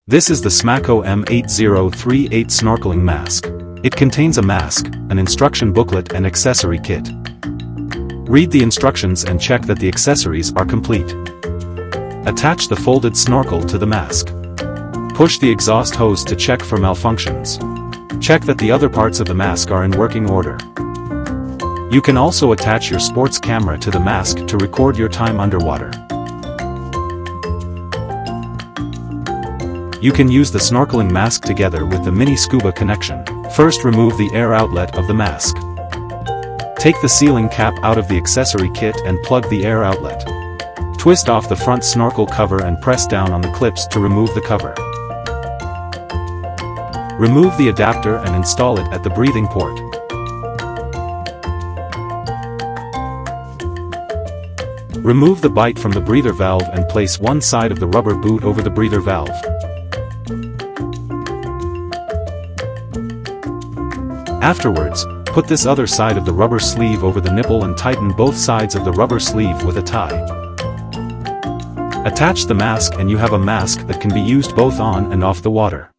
This is the SMACO M8038 Snorkeling Mask. It contains a mask, an instruction booklet and accessory kit. Read the instructions and check that the accessories are complete. Attach the folded snorkel to the mask. Push the exhaust hose to check for malfunctions. Check that the other parts of the mask are in working order. You can also attach your sports camera to the mask to record your time underwater. You can use the snorkeling mask together with the mini scuba connection. First, remove the air outlet of the mask. Take the sealing cap out of the accessory kit and plug the air outlet. Twist off the front snorkel cover and press down on the clips to remove the cover. Remove the adapter and install it at the breathing port. Remove the bite from the breather valve and place one side of the rubber boot over the breather valve. Afterwards, put this other side of the rubber sleeve over the nipple and tighten both sides of the rubber sleeve with a tie. Attach the mask and you have a mask that can be used both on and off the water.